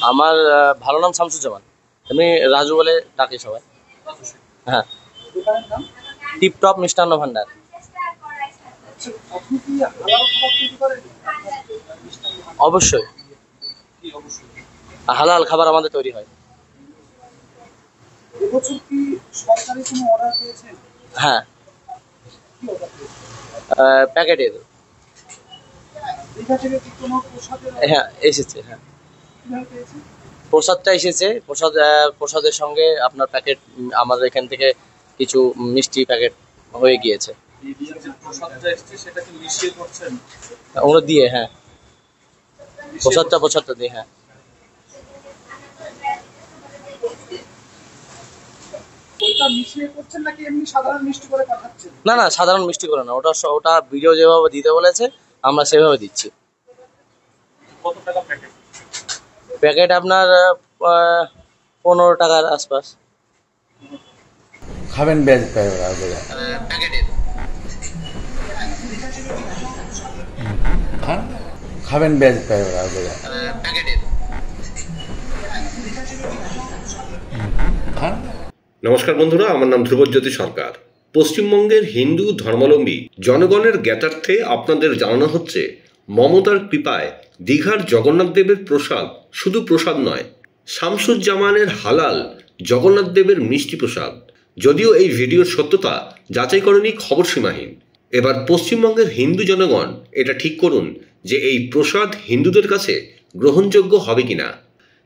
আমার ভালো নাম শামসুজ্জামান, আমি রাজু বলে ডাকি সবাই। হ্যাঁ, টিপটপ মিষ্টান্ন ভান্ডার। অবশ্যই হালাল খাবার আমাদের তৈরি হয়। হ্যাঁ, প্যাকেটের। হ্যাঁ এসেছে, হ্যাঁ প্রসাদটা এসেছে। প্রসাদের সঙ্গে আপনার প্যাকেট আমাদের এখান থেকে কিছু মিষ্টি প্যাকেট হয়ে গিয়েছে ওগুলো দিয়ে। হ্যাঁ, প্রসাদটা দিয়ে। হ্যাঁ, না না, সাধারণ মিষ্টি করে না, ওটা ভিডিও যেভাবে দিতে বলেছে আমরা সেভাবে দিচ্ছি। প্যাকেট আপনার 15 টাকার আশপাশ। খাবেন ব্যাজ প্যাকেটের। খাবেন ব্যাজ প্যাকেটের। নমস্কার বন্ধুরা, আমার নাম ধ্রুবজ্যোতি সরকার। পশ্চিমবঙ্গের হিন্দু ধর্মাবলম্বী জনগণের জ্ঞাতার্থে আপনাদের জানানো হচ্ছে, মমতার কৃপায় দীঘার জগন্নাথ দেবের প্রসাদ শুধু প্রসাদ নয়, শামসুজ্জামানের হালাল জগন্নাথ দেবের মিষ্টি প্রসাদ। যদিও এই ভিডিওর সত্যতা যাচাই করেনি খবর সীমাহীন। এবার পশ্চিমবঙ্গের হিন্দু জনগণ এটা ঠিক করুন যে এই প্রসাদ হিন্দুদের কাছে গ্রহণযোগ্য হবে কিনা।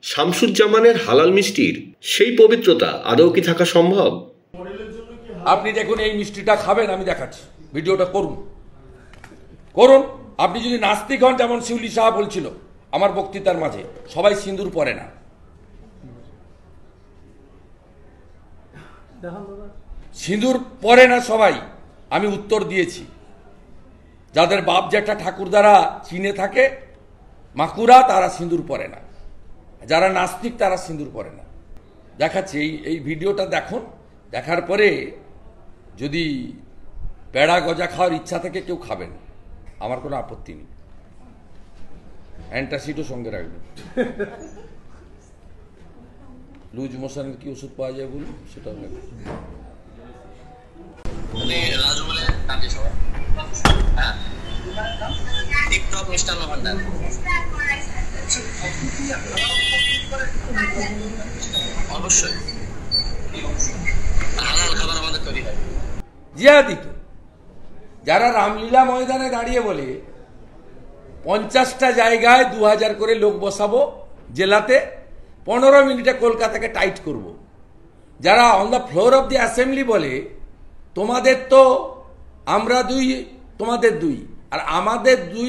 শামসুজ্জামানের হালাল মিষ্টির সেই পবিত্রতা আদৌ কি থাকা সম্ভব? আপনি দেখুন, এই মিষ্টিটা খাবেন, আমি দেখাচ্ছি, ভিডিওটা করুন। আপনি যদি নাস্তিক হন, যেমন শিউলি সাহা বলছিল আমার বক্তৃতার মাঝে, সবাই সিঁদুর পরে না। সিঁদুর পরে না সবাই, আমি উত্তর দিয়েছি। যাদের বাপ জ্যাঠা ঠাকুরদারা চীনে থাকে, মাকুরা, তারা সিঁদুর পরে না। যারা নাস্তিক তারা সিঁদুর পরে না। দেখাচ্ছি, এই ভিডিওটা দেখুন। দেখার পরে যদি পেড়া গজা খাওয়ার ইচ্ছা থেকে কেউ খাবেন, আমার কোনো আপত্তি নেই। অ্যান্টাসিডও সঙ্গে রাখবেন। লুজ মোশনের কি ওষুধ পাওয়া যায় বলুন, সেটাও রাখবেন। রাজু বলে ডাকি সবাই। হ্যাঁ, টিপটপ মিষ্টান্ন ভান্ডার। অবশ্যই হালাল খাবার আমাদের তৈরি হয়। জিহাদি তো যারা রামলীলা ময়দানে দাঁড়িয়ে বলে 50টা জায়গায় 2000 করে লোক বসাবো জেলাতে, 15 মিনিটে কলকাতাকে টাইট করব। যারা on the floor of the assembly বলে তোমাদের তো আমরা 2, তোমাদের 2, আর আমাদের 2,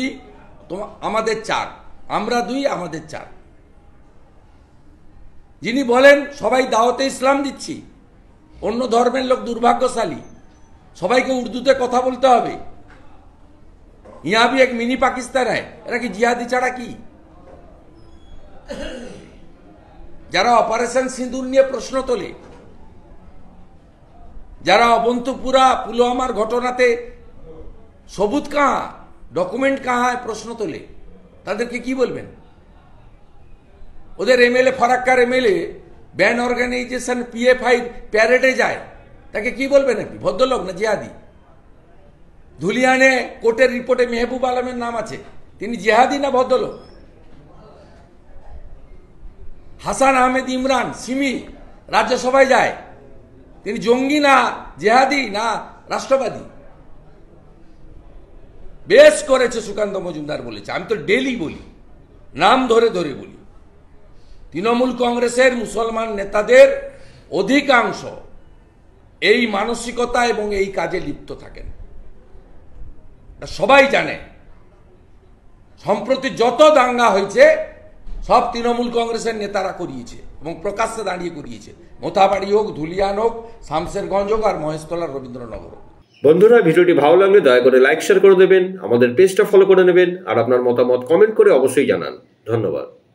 আমাদের 4, আমরা 2, আমাদের 4। যিনি বলেন সবাই দাওয়াতে ইসলাম দিচ্ছি, অন্য ধর্মের লোক দুর্ভাগ্যশালী, সবাইকে উর্দুতে কথা বলতে হবে, ইহা ভি এক মিনি পাকিস্তান হয়, এরা কি জিহাদি ছাড়া কি? যারা অপারেশন সিঁদুর নিয়ে প্রশ্ন তোলে, যারা অবন্তপুরা পুলওয়ামার ঘটনাতে সবুত কাহা, ডকুমেন্ট কাহা প্রশ্ন তোলে, তাদেরকে কি বলবেন? ওদের এমএলএ, ফারাক্কার এমএলএ ব্যান অর্গানাইজেশন PFI প্যারেডে যায়, তাকে কি বলবেন? আপনি ভদ্রলোক না জিহাদি? ধুলিয়ানে কোর্টের রিপোর্টে মেহবুব আলমের নাম আছে, তিনি জিহাদি না ভদ্রলোক? হাসান আহমেদ ইমরান সিমি রাজ্যসভায় যায়, তিনি জঙ্গি না জেহাদি না রাষ্ট্রবাদী? বেশ করেছে সুকান্ত মজুমদার বলেছে, আমি তো ডেলি বলি, নাম ধরে ধরে বলি। তৃণমূল কংগ্রেসের মুসলমান নেতাদের অধিকাংশ এই মানসিকতা এবং এই কাজে লিপ্ত থাকেন, সবাই জানে। সম্প্রতি যত দাঙ্গা হয়েছে সব তৃণমূল কংগ্রেসের নেতারা করিয়েছে এবং প্রকাশ্যে দাঁড়িয়ে করিয়েছে। মোথাবাড়ি হোক, ধুলিয়ান হোক, শামসেরগঞ্জ হোক, আর মহেশতলার রবীন্দ্রনগর হোক। বন্ধুরা, ভিডিওটি ভালো লাগলে দয়া করে লাইক শেয়ার করে দেবেন, আমাদের পেজটা ফলো করে নেবেন, আর আপনার মতামত কমেন্ট করে অবশ্যই জানান। ধন্যবাদ।